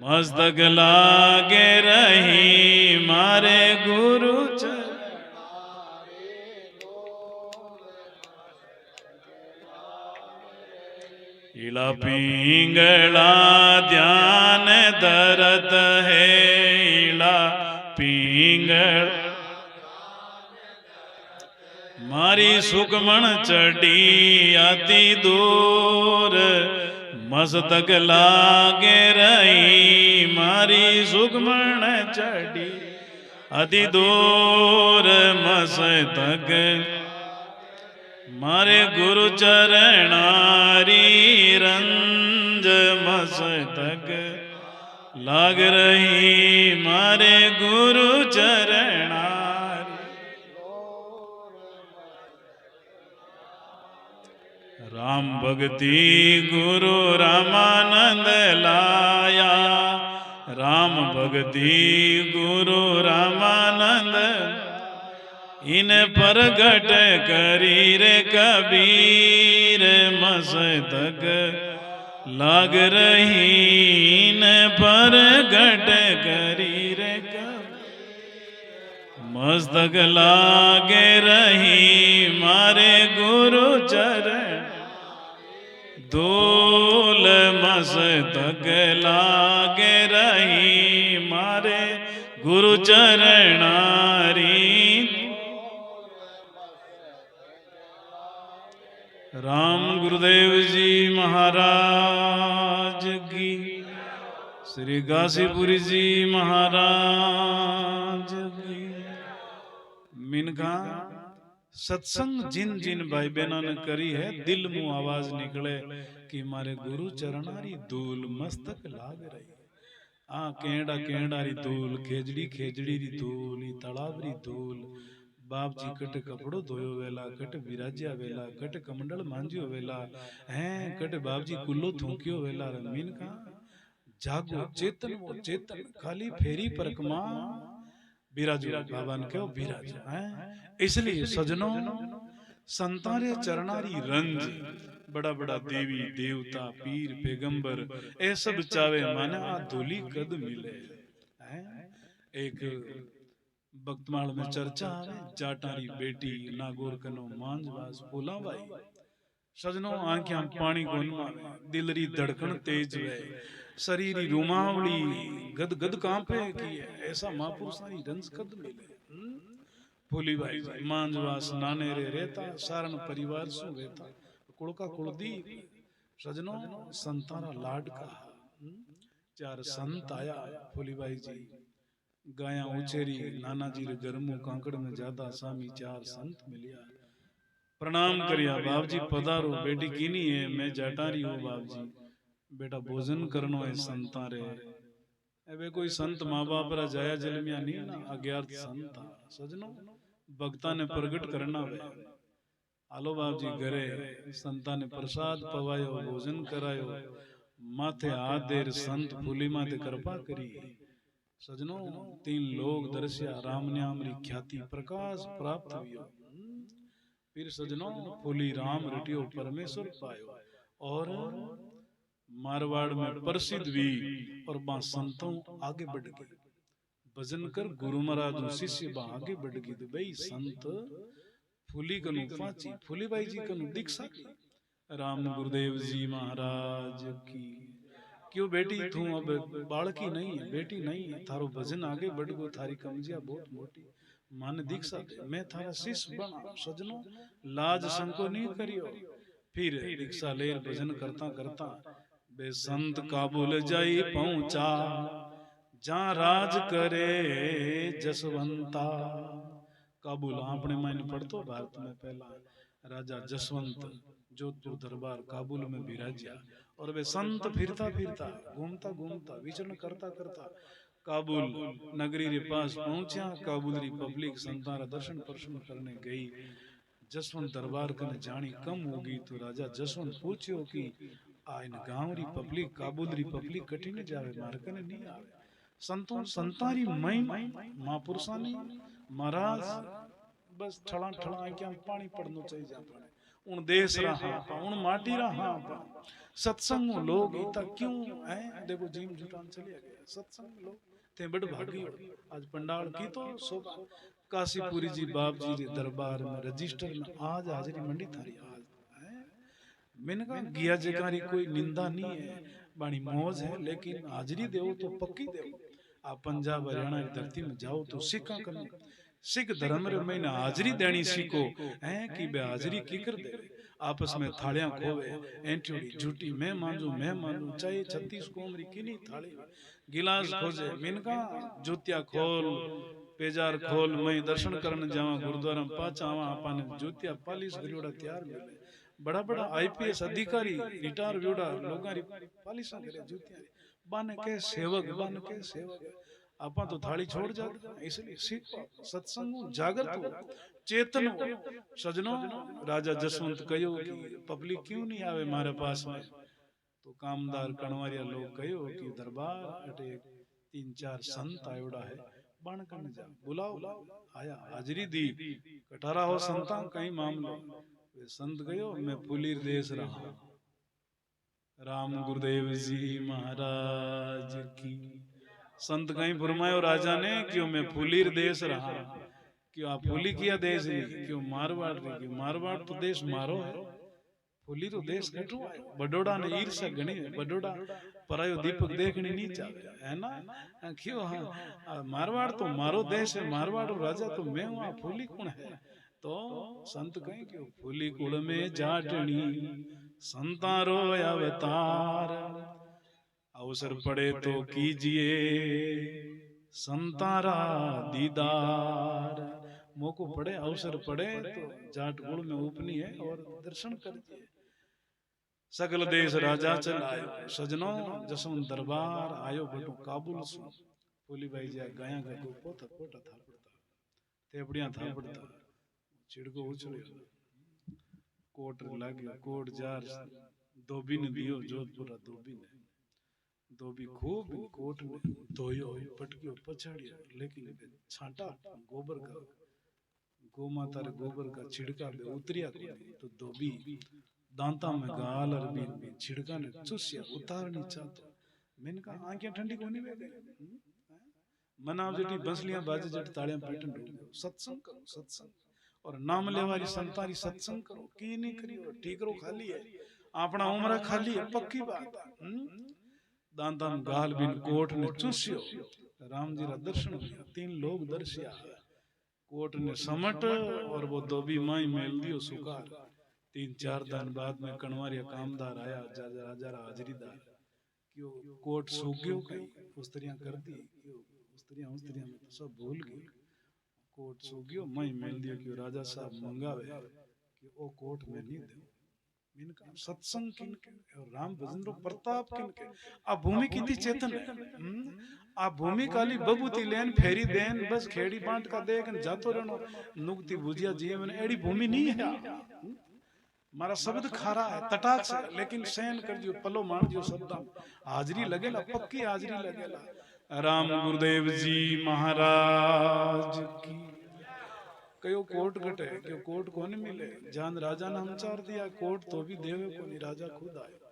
मस्तक लागे रही मारे गुरु इला पिंगला ध्यान दरत है इला पिंगल मारी सुगमण चढ़ी अति दूर मस्तक लागे रही मारी सुगमण चढ़ी अति दूर मस्तक मारे गुरु चरणारी रंज मस्तक लाग रही मारे गुरु चरणारी राम भक्ति गुरु रामानंद लाया राम भक्ति गुरु रामानंद इन प्रगट करी रे कबीर मस्तक लाग रही इन प्रगट करी रे मस्तक लागे रही मारे गुरु चरण धूल मस्तक लागे रही मारे गुरु चरणारी राम गुरुदेव जी महाराज की श्री गासीपुरी जी महाराज की मिनका सत्संग जिन जिन भाई बहनों ने करी है दिल मुंह आवाज निकले कि मारे गुरु चरणारी धूल मस्तक लाग रही आ केड़ा केड़ा री धूल खेजड़ी खेजड़ी री धूल तालाब री धूल बाप जी कट कपड़ो धोयो वेला कट विराज्या वेला कट कमंडल मांजियो वेला हैं कट बाप जी कुल्लो थूकियो वेला मीन का जागो चेतन वो चेतन खाली फेरी परकमा बिराजो बाबा ने कहो बिराजो हैं इसलिए सजनों संतारे चरणारी रंज बड़ा बड़ा देवी देवता पीर पैगंबर ए सब चावे माने आ धूली कद मिले हैं एक भक्तमाल में चर्चा है जाटारी बेटी नागौर कनो मांझवास फूलाबाई सजनों आंखें पानी कोन मारे दिलरी धड़कन तेज वे शरीरी रुमावली गद गद कांपे की ऐसा महापुरुषारी रंज कद मिले फूलीबाई मांझवास नाने रे रहता सारण परिवार सु रहता कुल का कुलदी सजनों संतारा लाड का चार संत आया फूलीबाई जी गाया उचेरी नाना जी रे गर्मो कांकड़ में ज्यादा सामी चार संत मिलिया प्रणाम करिया बाप जी पधारो बेटी कीनी है मैं जटारी हूँ बाप जी बेटा भोजन करनो है संता रे एबे कोई संत माँ बाप रा जाया जलमिया नहीं ना अज्ञात संत सजनो भक्ता ने प्रगट करना वे आलो बाप जी घरे संता ने प्रसाद पवायो भोजन करायो माथे हाथ देर संत फूली माथे कृपा करी सजनों तीन लोग दर्शिया राम न्याम री ख्याति प्रकाश प्राप्त हुई फिर सजनों फूली राम रटियो परमेश्वर पायो और मारवाड़ में प्रसिद्ध हुई और बा संतों आगे बढ़ गए भजन कर गुरु महाराज शिष्य बा आगे बढ़ गई तो भाई संत फूली कनु फाची फूली बाई जी कनु दीक्षा राम गुरुदेव जी महाराज की क्यों बेटी तू अब बालकी नहीं है बेटी नहीं है थारो भजन आगे बढ़ गो थारी कमजिया बहुत मोटी मान दीक्षा दे मैं थारा शिष्य बना सजनों लाज संको नहीं करियो फिर दीक्षा ले भजन करता करता बे संत काबुल जाई पहुंचा जहां राज करे जसवंता काबुल आपने मायने पढ़तो भारत में पहला राजा जसवंत जोधपुर दरबार काबुल में विराजिया और वे संत फिरता फिरता घूमता घूमता विचरण करता करता काबुल नगरी के पास पहुंचा काबुल री पब्लिक संतारा दर्शन प्रशन करने गई जसवंत दरबार कने जानी कम होगी तो राजा जसवंत पूछियो कि आ इन गांव री पब्लिक काबुल री पब्लिक कठिन जावे मार कने नहीं आवे संतों संतारी मई महापुरुषा ने महाराज बस ठड़ा ठड़ा क्या पानी पड़नो चाहिए जा पड़े उन देश रहा उन माटी रहा सत्संग में लोग इतना क्यों है? देखो जीम जुटान चले गए सत्संग लोग ते बड़ भागी हो। आज पंडाल की तो शोभा काशीपुरी जी बाप जी रे दरबार में रजिस्टर में आज हाजरी मंडी थारी आज है। मैंने कहा गिया जकारी कोई निंदा नहीं है, बाणी मौज है, लेकिन हाजरी देव तो पक्की देव। आप पंजाब हरियाणा की धरती में जाओ तो सिखा करने सिख धर्म रे महीना हाजरी देनी सीखो है कि बे हाजरी की कर दे। आपस में थालियां खोवे एंटियोड़ी झूठी मैं मांजू चाहे 36 कोमरी किनी थाली गिलास खोजे मिनका जूतिया खोल पेजार खोल मैं दर्शन करने जावा गुरुद्वारा में पाचा आवा आपने जूतिया पालिश करियोड़ा तैयार मिले। बड़ा बड़ा आईपीएस अधिकारी रिटायर व्योड़ा लोगा री पालिश करे जूतिया बाने के सेवक आपा तो थाली छोड़ जाते। इसलिए सीखो सत्संग जागृत हो चेतन हो। सजनों राजा जसवंत कहो कि पब्लिक क्यों नहीं आवे मारे पास में, तो कामदार कणवारिया लोग कहो कि दरबार अटे 3-4 संत आयोड़ा है बाण कन जा बुलाओ। आया हाजरी दी कटारा हो संता कहीं मामलो वे संत गयो मैं पुलीर देश रहा। राम गुरुदेव जी महाराज की। संत कहीं फरमायो राजा ने क्यों मैं फुलीर देश रहा, क्यों आप फुली किया देश नहीं, क्यों मारवाड़ रही, क्यों मारवाड़ तो देश मारो है, फुली तो देश कटू है। बडोड़ा ने ईर्ष्या गणी है, बडोड़ा परायो दीपक देखने नहीं चाहे है ना। क्यों हाँ मारवाड़ तो मारो देश है, मारवाड़ राजा तो मैं हूँ, फुली कौन है। तो संत कहें क्यों फुली कुल में जाटनी संतारो अवतार, अवसर पड़े तो कीजिए संतारा दीदार। मौको पड़े अवसर पड़े तो जाट गुड़ में उपनी है और दर्शन करिए। सकल देश राजा चल आयो सजनों जसवंत दरबार आयो बटो काबुल सु। बोली भाई जा गया का को पोता पोता था पड़ता तेपड़िया था पड़ता छिड़को उछलियो कोट लाग्यो कोट जार धोबी ने दियो जोधपुरा धोबी ने धोबी खूब कोट ने धोयो पटकियो पछाड़ियो, लेकिन छांटा गोबर का गौ माता रे गोबर का छिड़का बे उतरिया कोनी। तो धोबी दांता में गाल और भी छिड़का ने चुसिया उतार नहीं चाहता। मैंने कहा आंखें ठंडी कोनी वे गई मनाव जटी बंसलियां बाजे जट तालियां पीटन ढूंढो। सत्संग करो सत्संग और नाम लेवारी संतारी सत्संग करो की नहीं करियो ठीकरो खाली है अपना उम्र खाली है पक्की बात। दांता में गाल बिन कोट ने चूस्यो राम जी रा दर्शन हुआ 3 लोग दर्शिया कोट ने समट और वो धोबी माई मेल दियो सुकार। 3-4 दिन बाद में कणवारिया कामदार आया राजा हाजरीदार क्यों कोट सूख गयो कहीं उस्तरियां कर दी क्यों उस्तरियां में तो सब भूल गई कोट सूख गयो माई मेल दियो क्यों राजा साहब मंगावे कि ओ कोट में नहीं दे। इनका सत्संग किनके और राम भजन रो प्रताप किनके। आ भूमि कितनी चेतन है आ भूमि काली बबूती लेन फेरी देन बस खेड़ी बांट का देख जातो रहनो नुक्ति बुझिया जीवन एड़ी भूमि नहीं है। मारा शब्द खारा है तटाक से लेकिन सहन कर दियो पलो मार दियो शब्द हाजरी लगेला पक्की हाजरी लगेला। राम गुरुदेव जी महाराज की। कयो कोट कटे क्यों कोट को नहीं मिले जान राजा ने हमचार दिया कोट तो भी देवे को नहीं राजा खुद आयो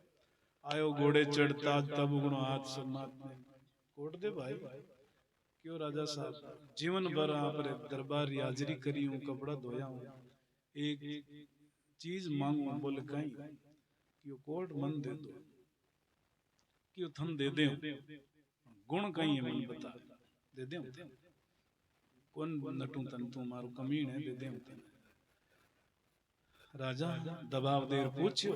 आयो घोड़े चढ़ता तब गुणो हाथ समात में कोट दे भाई क्यों राजा साहब जीवन भर आप रे दरबार हाजिरी करी हूं कपड़ा धोया हूं एक चीज मांगू बोले कहीं क्यों कोट मन दे दो क्यों थम दे दे गुण कहीं है मन बता दे दे कौन नटू तन तू मारो कमीन है दे दे तन। राजा दबाव देर पूछो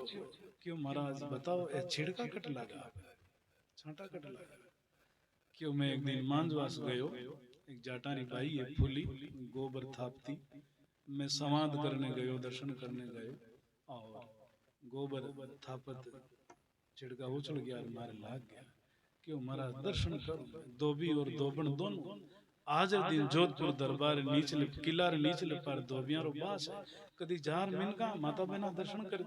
क्यों महाराज बताओ ए छिड़का कट लगा छांटा कट लगा क्यों मैं एक दिन मांझवास गयो एक जाटारी बाई है फूली गोबर थापती मैं समाध करने गयो दर्शन करने गयो और गोबर थापत छिड़का उछल गया मारे लाग गया क्यों महाराज दर्शन करो धोबी और धोबन दोनों आज दिन जोधपुर दरबार नीचले किला रे नीचले पर धोबियां रो बास है कदी जार मिनका माता बहना दर्शन कर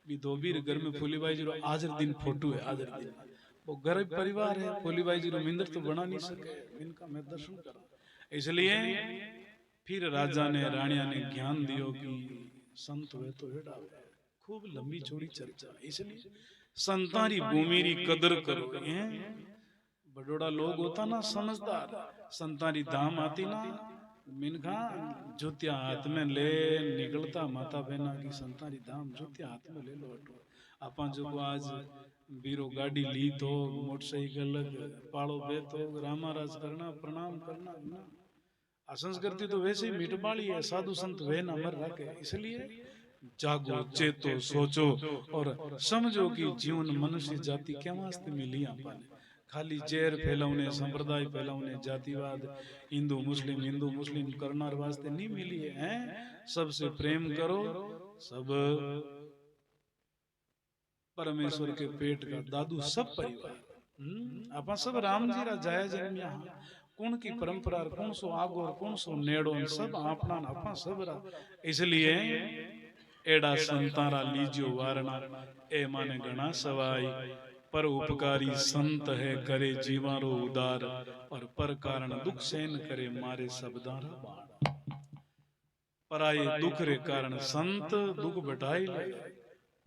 भी धोबी रे घर में फूलीबाई जी रो आज दिन फोटो है आज दिन वो गरीब परिवार है फूलीबाई जी रो मिंदर तो बना नहीं सके मिनका मैं दर्शन करा। इसलिए फिर राजा ने रानिया ने ज्ञान दियो कि संत हुए तो हेड़ा खूब लंबी चौड़ी चर्चा। इसलिए संतारी भूमि री कदर करो। बड़ोड़ा लोग होता ना समझदार, संतारी धाम आती ना मिनखा जुतिया हाथ में ले निकलता माता बहना की संतारी धाम जुतिया हाथ में ले लो अटो। आपा जो को आज बीरो गाड़ी ली तो मोटरसाइकिल पालो बे तो रामाराज करना प्रणाम करना ना, असंस्कृति तो वैसे ही मिटबाली है, साधु संत वे ना मर रखे। इसलिए जागो चेतो सोचो और समझो कि जीवन मनुष्य जाति क्या वास्ते मिली आपने। खाली जहर फैलाउने, संप्रदाय फैलाउने, जातिवाद हिंदू मुस्लिम करनार वास्ते नहीं मिली है। सबसे प्रेम करो, सब परमेश्वर के पेट का दादू सब परिवार। आप सब राम जी रा जाया जन्मिया कौन की परंपरा कौन सो आगो कौन सो नेड़ो सब आपना आपा सब रा। इसलिए एड़ा संतारा लीजियो वारणा ए माने गणा सवाई। पर उपकारी संत है करे जीवारो उदार और पर कारण दुख सहन करे मारे सबदारा बाण। पराये दुख रे कारण संत दुख बटाई ले।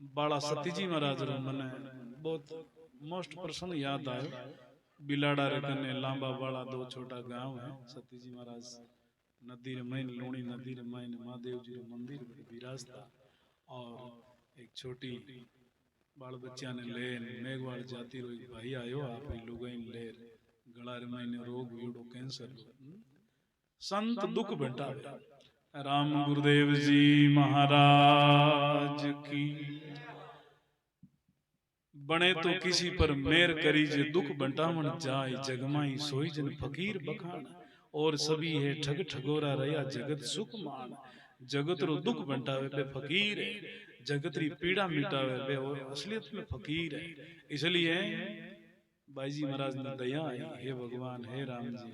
बाला सतीजी महाराज रो मने बहुत मोस्ट पर्सन याद आयो। बिलाड़ा रे कने लांबा बाला दो छोटा गांव है। सतीजी महाराज नदी रे माइन लूणी नदी रे माइन महादेव जी रो मंदिर विराजता और एक छोटी बाल बच्चा ने लेन मेघवाल जाति रो एक भाई आयो आप लुगाई लेर गला रे माइन रोग वीड़ो कैंसर संत दुख बंटावे। राम गुरुदेव जी महाराज की। बने तो किसी पर मेर करीजे दुख बंटावन जाय जगमाई सोई जन फकीर बखान। और सभी है ठग ठगोरा रया जगत सुख मान। जगत रो दुख बंटावे बे फकीर है, जगत री पीड़ा मिटावे बे असलियत में फकीर है। इसलिए भाई जी महाराज ने दया आई, हे भगवान हे राम जी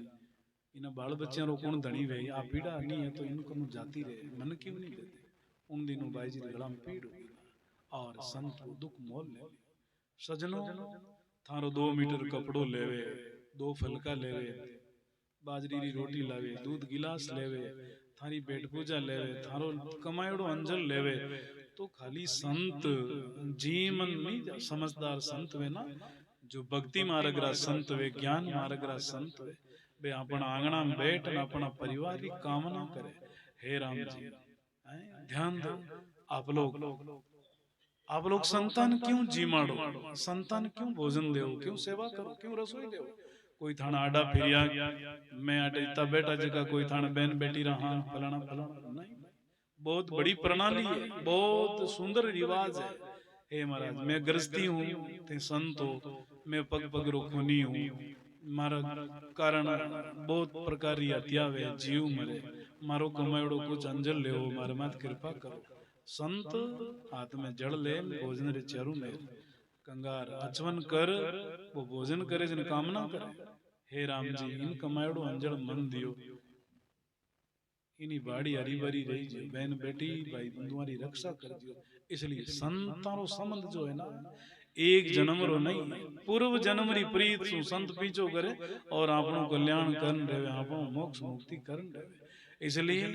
इन बाल बच्चों रो कौन धनी वे आ पीड़ा नहीं है तो इनको जाती रहे मन क्यों नहीं देते। उन दिनों भाई जी गला में पीड़ हुई और संत को दुख मोल ले। सजनों थारो 2 मीटर कपड़ो लेवे, 2 फलका लेवे, बाजरी री रोटी लावे, दूध गिलास लेवे, थारी पेट पूजा लेवे, थारो कमायोड़ो अंजल लेवे तो खाली संत जीवन नहीं समझदार संत वे ना जो भक्ति मार्ग रा संत वे ज्ञान मार्ग रा संत वे बे अपना आंगना में बैठ न अपना परिवार की कामना करे। हे राम जी ध्यान दो आप लोग संतान क्यों जीमाड़ो, संतान क्यों भोजन देव, क्यों सेवा करो, क्यों रसोई देव। कोई थाना आडा फिरिया मैं आटे इतना बेटा जगह कोई थाना बहन बेटी रहा फलाना फलाना नहीं। बहुत बड़ी प्रणाली है, बहुत सुंदर रिवाज है। हे महाराज मैं गृहस्थी हूँ थे संत हो, मैं पग पग रो खूनी हूँ, मारा कारण बहुत प्रकार री हत्या वे जीव मरे, मारो कमायोड़ो कुछ अंजल ले मारे मात कृपा करो। संत हाथ में जड़ ले भोजन रे चारू में कंगार अचवन कर वो भोजन करे जन कामना करे। हे राम जी इन कमायोड़ो अंजल मन दियो, इनी बाड़ी हरी भरी रही जो बहन बेटी भाई तुम्हारी रक्षा कर दियो। इसलिए संतारो संबंध जो है ना एक जन्म रो नहीं पूर्व जन्म री प्रीत सु संत पीछो करे और आपनो कल्याण करन रहे, आपनो मोक्ष मुक्ति करन रहे। इसलिए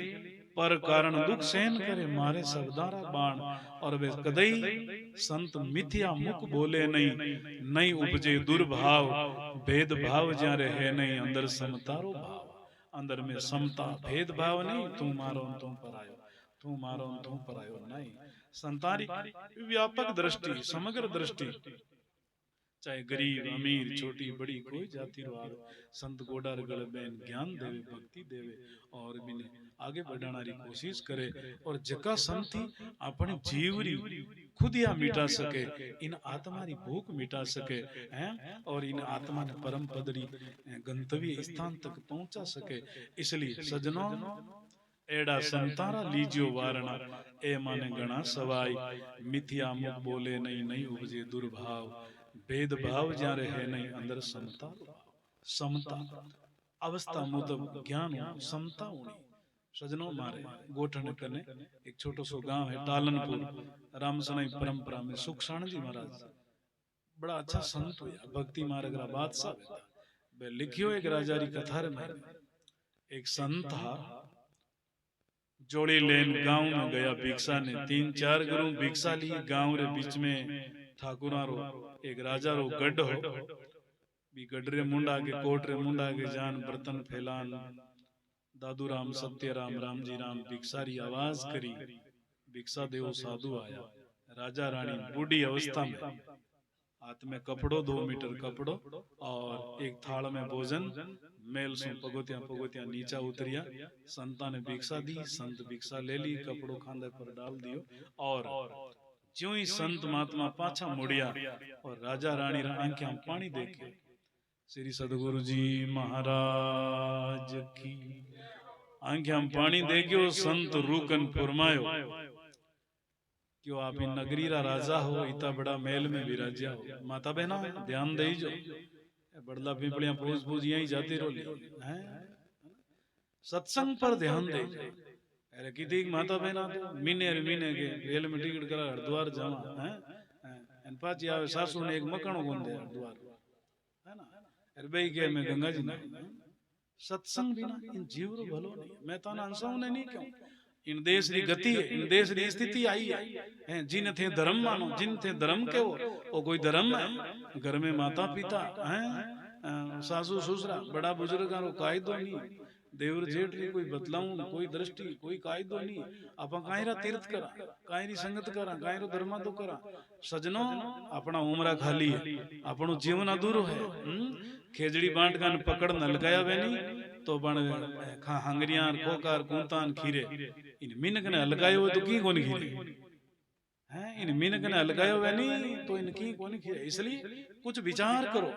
पर कारण दुख सहन करे मारे सबदारा बाण। और वे कदई संत मिथ्या मुख बोले नहीं, नहीं उपजे दुर्भाव भेद भाव ज्यारे है नहीं अंदर समतारो भाव। अंदर में समता भेदभाव नहीं, तू मारो तू परायो, तू मारो तू परायो नहीं। संतारी व्यापक दृष्टि समग्र दृष्टि चाहे गरीब अमीर छोटी बड़ी कोई जाति रो आवे संत गोडार गल बैन ज्ञान देवे भक्ति देवे और बिने आगे बढ़ाना री कोशिश करे। और जका संति अपने जीवरी खुदिया मिटा सके, इन आत्मा री भूख मिटा सके हैं और इन आत्मा ने परम पदरी गंतव्य स्थान तक पहुंचा सके। इसलिए सजनों एड़ा संतारा लीजियो वारणा ए माने गणा सवाई। मिथ्या मुख बोले नहीं, नहीं उपजे दुर्भाव भेदभाव ज्यारे है नहीं अंदर समता। समता अवस्था मुतब ज्ञान समता होनी। सजनों मारे गोठन कने एक छोटो सो गांव है टालनपुर रामसनाई परंपरा में सुखसाण जी महाराज बड़ा अच्छा संत हुआ भक्ति मार्ग रा बादशाह वे लिखियो एक राजा री कथा रे में एक संत था जोड़ी लेन गांव में गया भिक्षा ने 3-4 गुरु भिक्षा ली गांव रे बीच में ठाकुरा रो एक राजा रो गढ़ हो बी गढ़ रे मुंडा के कोट रे मुंडा के जान बर्तन फैलान दादू राम सत्यराम राम जी राम भिक्षारी आवाज करी भिक्षा देव साधु आया राजा रानी बूढ़ी अवस्था में हाथ में कपड़ो 2 मीटर कपड़ो और एक थाल में भोजन मेल सु पगोतिया पगोतिया नीचा उतरिया संता ने भिक्षा दी संत भिक्षा ले ली कपड़ो खांदे पर डाल दियो और ज्यों ही संत महात्मा पाछा मुड़िया और राजा रानी आंखें पानी देखे श्री सदगुरु जी महाराज की आंखें पानी देखियो संत रूकन फुरमायो क्यों आप इन नगरी रा राजा हो इतना बड़ा महल में विराज्या हो माता बहना ध्यान दे जो बड़ला पिंपलियां पूज पूज यहीं जाती रोली हैं सत्संग पर ध्यान दे अरे कितनी माता बहना तो मीने के रेल में टिकट करा हरिद्वार जावा हैं एन पाची आवे सासू ने एक मकानो गोन दे हरिद्वार है ना अरे भाई के मैं गंगा जी ना सत्संग बिना इन जीव रो भलो नहीं मैं ताना अंसाऊ ने नहीं क्यों इन देश री गति है इन देश री स्थिति आई है जिन थे धर्म मानो जिन थे धर्म के वो कोई धर्म है घर में माता पिता हैं सासू ससुरा बड़ा बुजुर्ग रो कायदो नहीं देवर जेठ री कोई बतलाऊं कोई दृष्टि कोई कायदो नहीं आप कायरा तीर्थ करा कायरी संगत करा कायरो धर्मा तो करा सजनो अपना उमरा खाली है अपनो जीवन अधूरो है खेजड़ी बांट का पकड़ न लगाया वे नहीं तो बण खा हंगरियां खोकार कूंतान खीरे इन मिनक ने अलगायो तो की कोन खीरे हैं इन मिनक ने अलगायो वे नहीं तो इन की कोन खीरे इसलिए कुछ विचार करो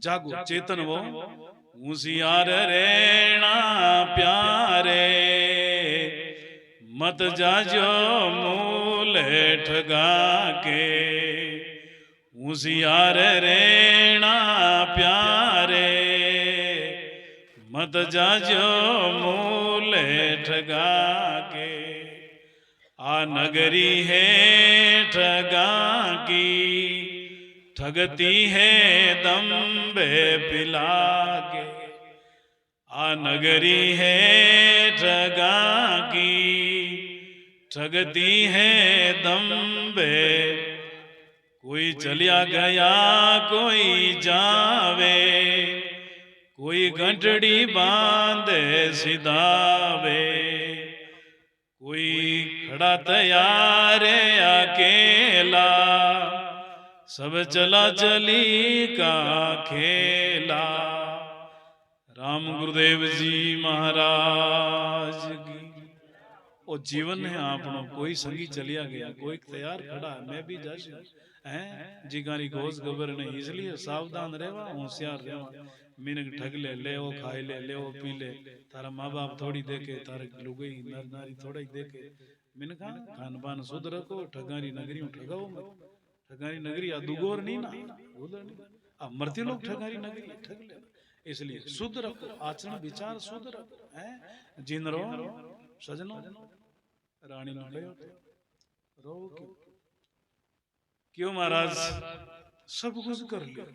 जागो चेतन वो होशियार रेणा प्यारे मत जाजो मूल ठगा के होशियार रेणा प्यारे मत जाजो मूल ठगा के आ नगरी है ठगा की ठगती है दम्बे पिला के आ नगरी है ठगा की ठगती है दम्बे कोई चलिया गया कोई जावे कोई घंटड़ी बांधे सिधावे कोई खड़ा तैयार अकेला सब चला चली का खेला राम गुरुदेव जी महाराज की वो जीवन है आपनो कोई संगी चलिया गया कोई तैयार खड़ा है मैं भी जश हैं जिगारी घोष खबर नहीं इसलिए सावधान रहवा होशियार रहवा मिनक ठग ले वो खाए ले वो पी ले तारा माँ बाप थोड़ी देखे तारे लुगई नर नारी थोड़ा ही देखे मिनका खान पान शुद्ध रखो ठगारी नगरी में ठगाओ मत ठगारी नगरी दुगोर नहीं ना उधर नहीं अब मरते लोग ठगारी नगरी ठग ले इसलिए शुद्ध रखो आचरण विचार शुद्ध रखो हैं जिन रो सजनो रानी न गयो रो क्यों महाराज सब कुछ कर लिया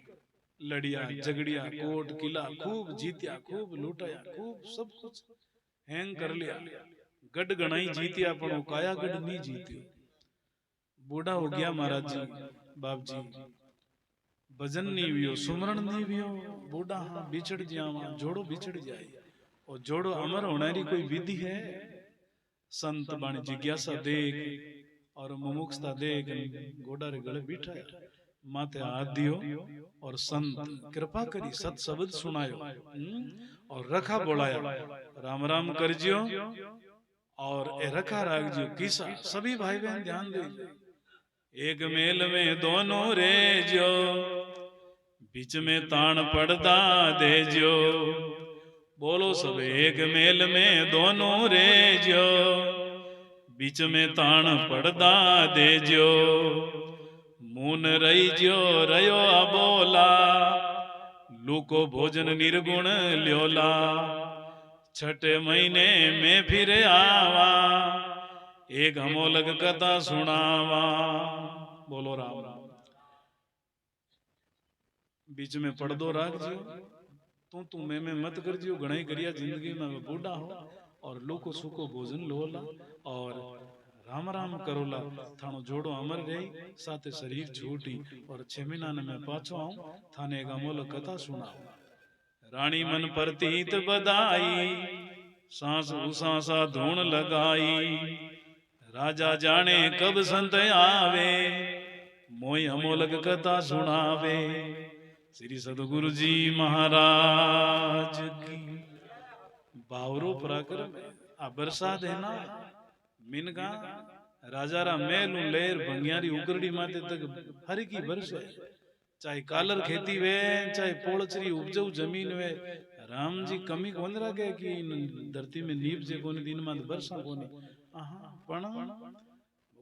लड़िया झगड़िया कोट किला खूब जीतिया खूब लूटाया खूब सब कुछ हैंग कर लिया गढ़ गणाई जीतिया पण काया गढ़ नहीं जीती बूढ़ा हो गया महाराज जी बाप जी भजन नहीं वियो सुमरण नहीं वियो बूढ़ा हाँ बिछड़ जावा जोड़ो बिछड़ जाए और जोड़ो अमर होने की कोई विधि है संत बाणी जिज्ञासा देख और मुमुक्षता देख गोडा रे गले बिठाया माथे हाथ दियो और संत कृपा करी सत शब्द सुनायो और रखा बोलाया राम राम करजियो और रखा राखजियो किसा सभी भाई बहन ध्यान दीजिए एक मेल में दोनों रेजो बीच में तान पड़दा देजो बोलो सब एक मेल में दोनों रेजो बीच में तान पड़दा देजो मून रही जो रयो अबोला लूको भोजन निर्गुण ल्योला छठे महीने में फिर आवा एक अमोलक कथा सुनावा बोलो राम राम बीच में पढ़दो राख जियो तू मैं मत कर जियो घणाई करिया जिंदगी में बूढ़ा हो और लोको सुको भोजन लोला और राम राम करोला थानो जोड़ो अमर रही साथे शरीर छूटी और 6 महीना ने मैं पाछो आऊं थाने एक अमोल कथा सुनाऊं। रानी मन परतीत बधाई सांस उसासा धूण लगाई राजा जाने कब संत आवे मोई अमोलक कथा सुनावे। श्री सदगुरु जी महाराज की बावरो पराक्रम आ बरसात है ना मिनगा राजा रा मेल लेर भंगियारी उगरड़ी माते तक हर की बरस है चाहे कालर खेती वे चाहे पोलचरी उपजाऊ जमीन वे राम जी कमी कोन रखे कि धरती में नीप जे कोनी दिन में बरसा कोनी पण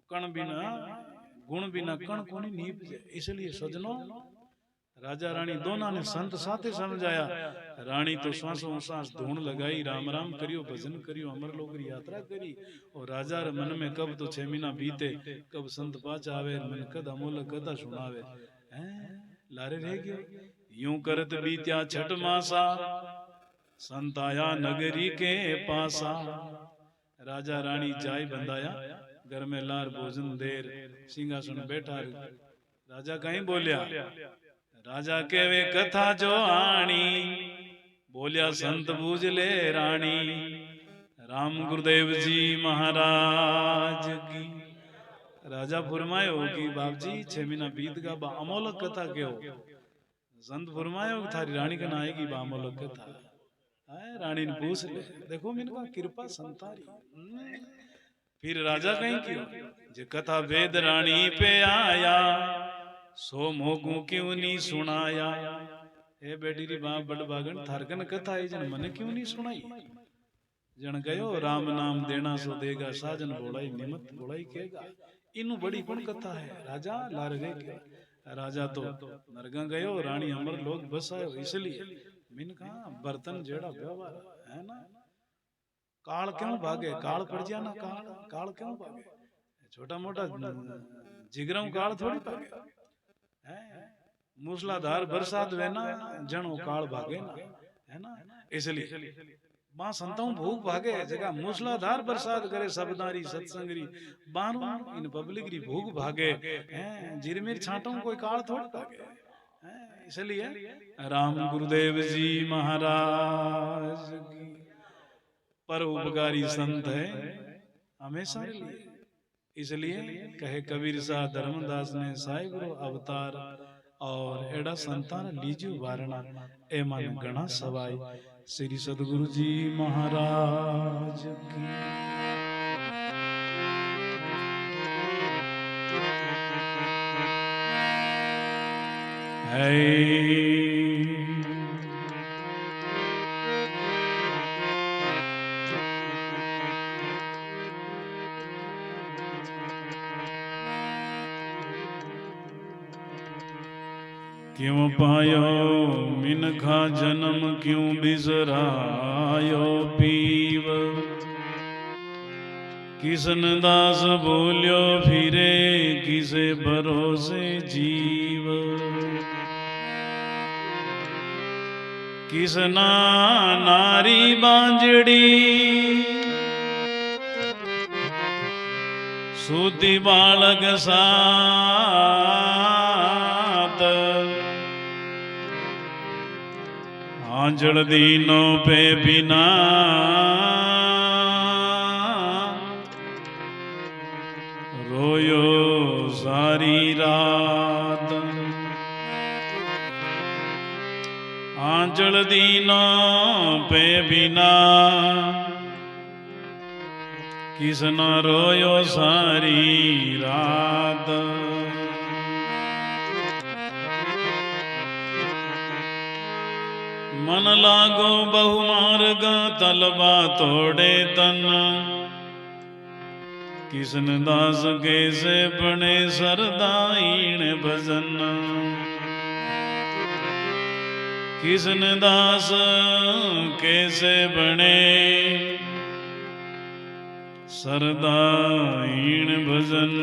कण बिना गुण बिना कण कोनी नीप जे। इसलिए सजनों राजा रानी दोनों ने संत साथे समझाया। रानी तो श्वासों श्वास धूण लगाई राम राम करियो भजन करियो अमर लोक की यात्रा करी और राजा रे मन में कब तो 6 महीना बीते कब संत पाच आवे मन कद अमोल कथा सुनावे लारे रह गयो। यूं करत बीत्या 6 मासा संत आया नगरी के पासा। राजा रानी जाय बंधाया घर में लार भोजन देर सिंहासन बैठा राजा कहीं बोलिया राजा केवे कथा जो आणी बोलिया संत बूझ ले रानी। राम गुरुदेव जी महाराज की राजा फरमायो कि बाप जी 6 महीना बीत गया बा अमोलक कथा क्यों संत फरमायो थारी रानी का आएगी बा अमोलक कथा रानी ने पूछ ले देखो इनका कृपा संतारी। फिर राजा कहीं क्यों जे कथा वेद रानी पे आया सो मोगू क्यों नहीं सुनाया। ए बेटी री बाप बड़ बागन थारकन कथा है जन मन क्यों नहीं सुनाई। जन गयो राम नाम देना सो देगा साजन बोलाई निमत बोलाई केगा इनु बड़ी कौन कथा है राजा लार रे के। राजा तो नरगा गयो रानी अमर लोग बसायो इसलिए मिन कहा बर्तन जेड़ा व्यवहार है ना काल क्यों भागे काल पड़ जा ना काल क्यों भागे छोटा मोटा जिगरम काल थोड़ी भागे मूसलाधार बरसात वे ना जनो काल भागे ना है ना। इसलिए मां संताऊं भूख भागे जगह मूसलाधार बरसात करे सबदारी सत्संगरी बारू इन पब्लिक री भूख भागे हैं जिरमेर छाटों कोई काल थोड़ी भागे। इसलिए राम गुरुदेव जी महाराज की पर उपकारी संत है हमेशा लिए। इसलिए कहे कबीर साह धर्मदास ने साई गुरु अवतार और एड़ा संतान लीजू वारणा ए मन गणा सवाई। श्री सदगुरु जी महाराज की है। क्यों पायो मिनखा जन्म क्यों बिसरायो पीव किसन दास बोलियो फिरे किसे भरोसे जीव। किसना नारी बांजड़ी सूती बालक सात आंचल दीनों पे बिना रोयो सारी रात। आंचल दीनों पे बिना किसना रोयो सारी रात। मन लागो बहुमार्ग तलबा तोड़े तन किसन दास कैसे बने सरदाईण भजन। किसन दास कैसे बने सरदाईण भजन।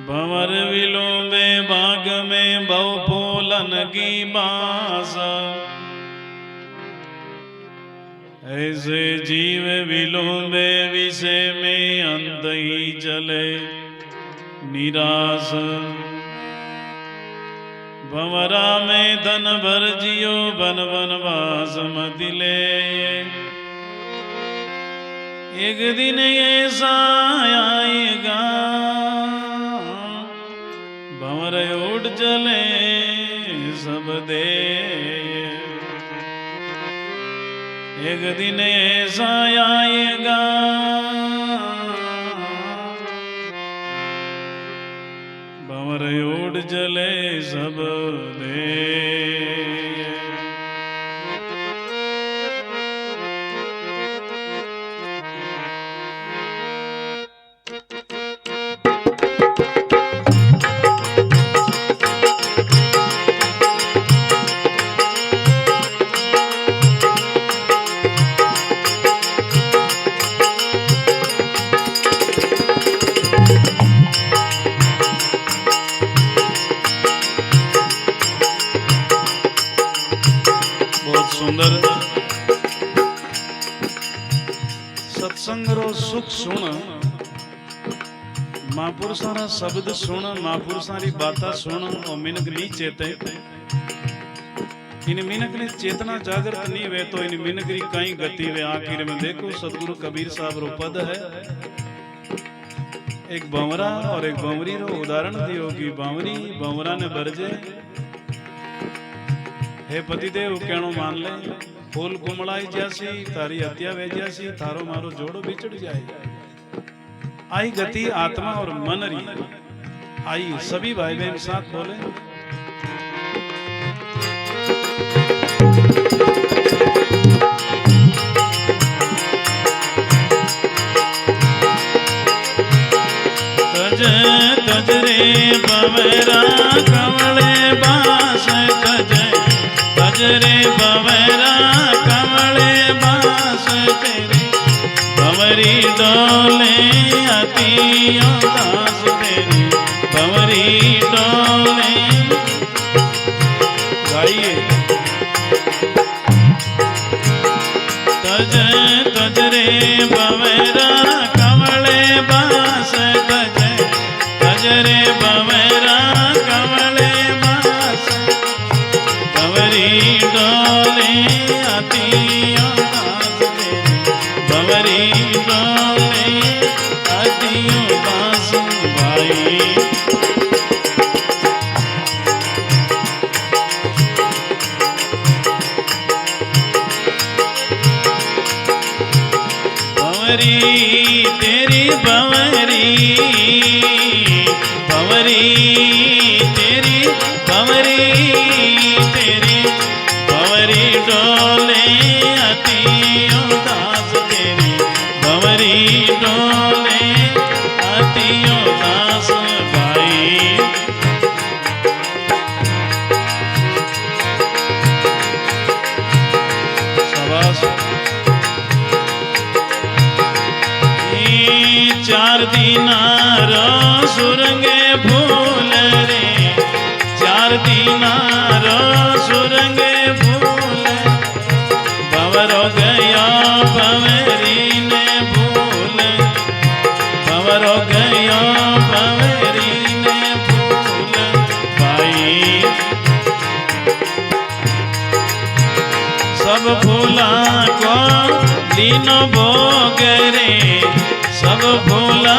भंवर विलोबे बाग में बहु फूलन की बास ऐसे जीव विलोम्बे विषय में अंत ही चले निराश। भंवरा में धन भर जियो बन बनवास मत ले। एक दिन ऐसा आएगा भंवर उठ चले सब दे। एक दिन ऐसा आएगा भंवर उठ चले सब दे। सुंदर सत्संग रो सुख सुन, महापुरुषों रा शब्द सुन, महापुरुषों री बाता सुन और मिनक नहीं चेते। इन मिनक ने चेतना जागृत नहीं वे तो इन मिनक री कई गति वे। आखिर में देखो सदगुरु कबीर साहब रो पद है, एक भंवरा और एक भंवरी रो उदाहरण दियो कि भंवरी भंवरा ने बरजे हे पतिदेव कहणो मान ले। फूल कुमड़ाई जैसी तारी हत्या वे जैसी थारो मारो जोड़ो बिछड़ जाए। आई गति आत्मा और मन री। आई सभी भाई बहन साथ बोले तज तज रे भंवरा कमले बास तज तज रे भंवरा कमले बास तेरे। भंवरी डोले अति दास तेरे। भंवरी डोले गाइए तज तज रे भंवरा कमले बास तज तज रे भंवरा कमले बास। भंवरी डोले अति दास तेरे। भंवरी डोले अति दास भाई। भंवरी तेरी भंवरी भंवरी तेरी भंवरी तेरी। भंवरी डोले अति दास तेरी। भंवरी डोले अति दास भाई। शाबाश। चार दीनारो सुरंगे फूल रे। चार दीनारो सुरंगे फूल। भंवरो गया भंवरी ने भूल। भंवरो गया भंवरी ने भूल भाई। सब फूला को दीनो भोग रे। सब फूला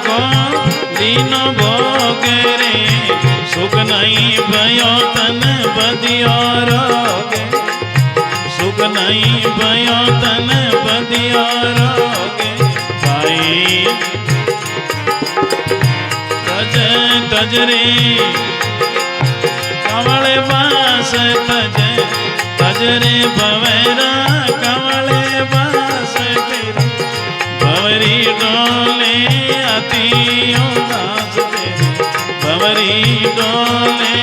को दीनो भोग रे। सुख नहीं भयो तन बदियो रोग। सुख नहीं भयो तन बदियो रोग भाई। तज तज रे कमले बास तज तज रे भंवरा कमले बास तेरे। भंवरी डोले अति दास तेरे। भंवरी डोले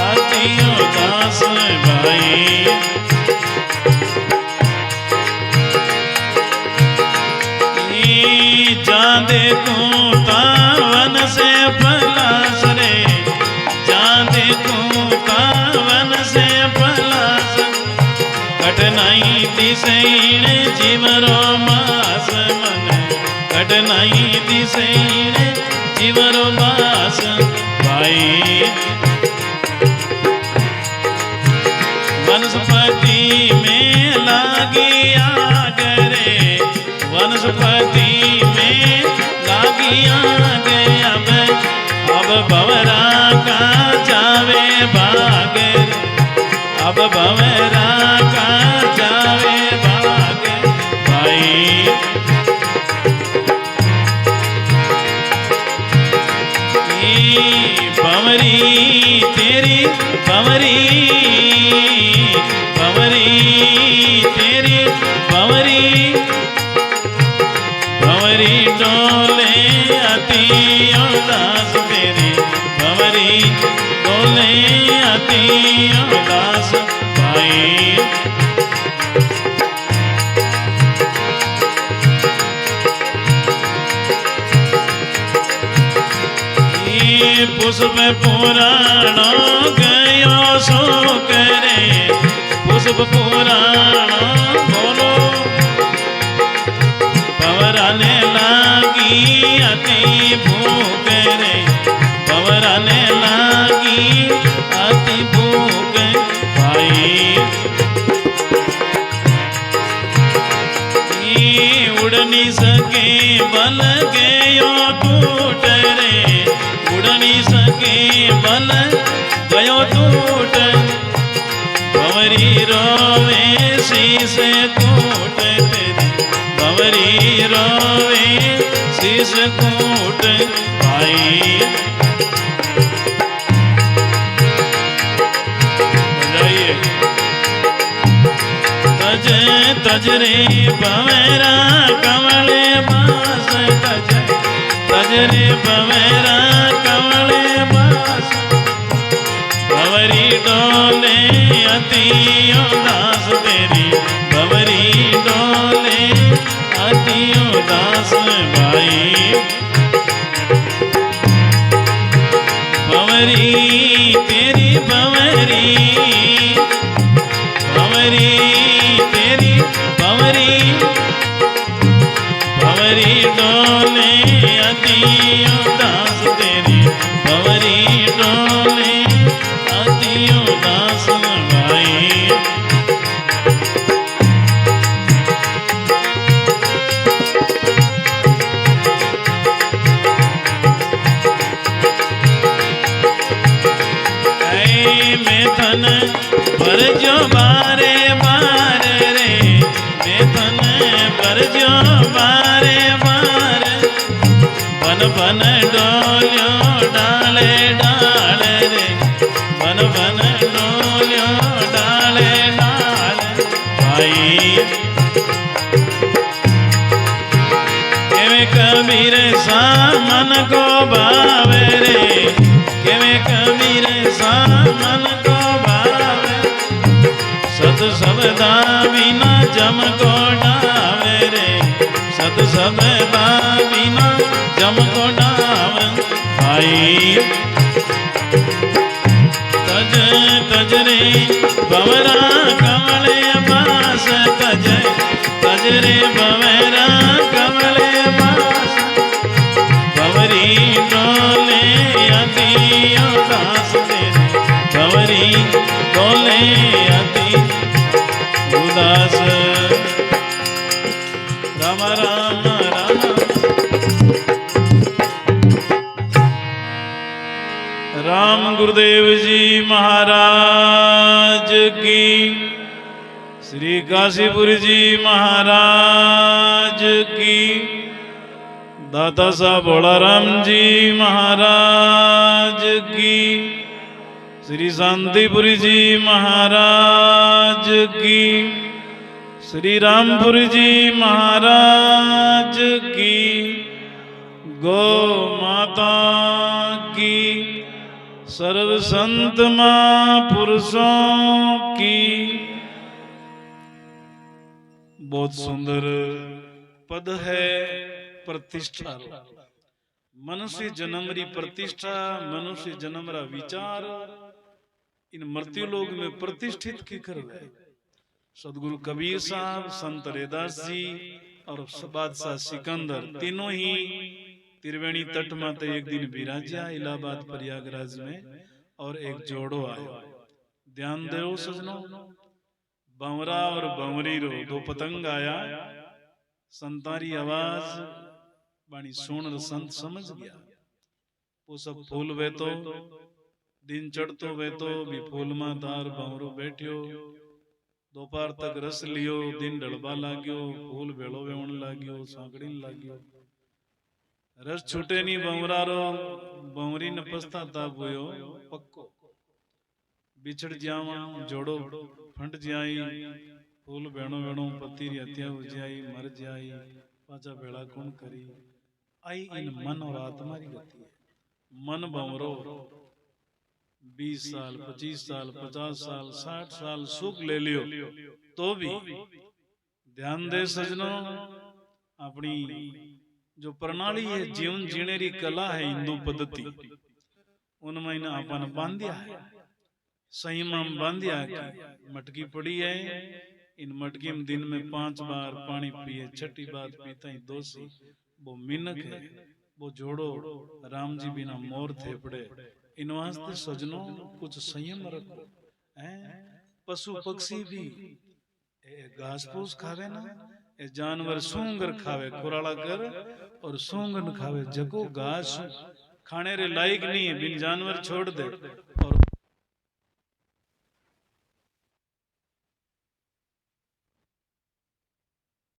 अति दास भाई। जा देखूं तावन से पलास रे। जा देखूं तावन से पलास। कट कठिनाई दिसे जीवरो मास मन कठिनाई दिसे जीवरो मास भाई वनस्पति में लागी आग रे वनस्पति में लागी आग अब भंवरा का जावे भाग अब भंवरा का जावे भाग भाई भंवरी तेरी भंवरी भंवरी तेरी भंवरी भंवरी डोले अति उदास तेरी भंवरी डोले अति उदास भाई पुष्प पुराणो गयो सो करे पुष्प पुराणो बोलो भंवरा ने लागी अति भूख रे भंवरा ने लागी अति भूख भाई उड़ नहीं सके बल गयो टूट रे उड़ नहीं सके बल गयो टूट भंवरी रोवे शीस कूट तेरी भंवरी रोवे शीस कूट भाई तज तज रे भंवरा कमले बास तज तज रे भंवरा कमले बास भंवरी डोले अति उदास तेरी भंवरी डोले अति उदास भाई भंवरी तेरी भंवरी भंवरी तेरी भंवरी भंवरी डोले अति उदास तेरी भंवरी डोले अति उदास भाई मैं थन भर जो बारे बार रे मैं थन भर जो बारे बार बन बन डोलियो डाले डाल रे बन बन डोलियो डाले डाल भाई केवे कबीर सा मन को भावे रे केवे कबीर सा मन को भावे सत सबदा बिना जम को डावे रे सत सबदा बिना जम को डावे भाई तज तज रे भंवरा कमले बास तज तज रे भंवरा कमले बास भंवरी डोले अति उदास तेरे भंवरी डोले अति उदास राम राम राम राम गुरुदेव जी महाराज की श्री काशीपुर जी महाराज की दाता साहब भोलाराम जी महाराज की श्री शांतिपुरी जी महाराज की श्री रामपुरी जी महाराज की गौ माता की सर्व संत महापुरुषों की। बहुत सुंदर पद है प्रतिष्ठा। मनुष्य जन्म री प्रतिष्ठा, मनुष्य जन्म रा विचार इन मृत्यु लोक में प्रतिष्ठित की कर है। सदगुरु कबीर साहब, संत रैदास जी और बादशाह सिकंदर तीनों ही त्रिवेणी तट माते एक दिन विराज्या इलाहाबाद प्रयागराज में, और एक जोड़ो आयो। ध्यान देव सजनों, बंवरा और बंवरी रो दो पतंग आया, संतारी आवाज बाणी सुन संत समझ गया। वो सब फूल वे तो दिन चढ़तो वे तो भी फूल मा तार बंवरो बैठ्यो, दोपहर तक रस लियो, दिन ढलबा लाग्यो, फूल भेड़ो वेवण लाग्यो, सांकड़ी लाग्यो, रस छूटे नी बंवरा रो, बंवरी ने पछताताप हुयो पक्को, बिछड़ जावा जोड़ो फंट जाई, फूल भेणो वेणो पति री हत्या हो जाई, मर जाई, पाछा भेड़ा कौन करी। आई इन मन और आत्मा री गति है। मन बंवरो 20 साल 25 साल 50 साल 60 साल सुख ले लियो तो भी ध्यान दे सजनों, अपनी जो प्रणाली है, जीवन जीने री कला है, हिंदू पद्धति, उनमें इन अपन बांधिया है, संयम बांधिया की मटकी पड़ी है, इन मटकी में दिन में 5 बार पानी पिए, छठी बात पीता ही दोषी, वो मिनक है, वो जोड़ो राम जी बिना मोर थे पड़े। इन वास्ते सजनों कुछ संयम रखो। पशु पक्षी भी घास फूस खावे ना, ए जानवर सूंगर खावे कुराला कर, और सूंगन खावे जको घास खाने रे लायक नहीं है, बिन जानवर छोड़ दे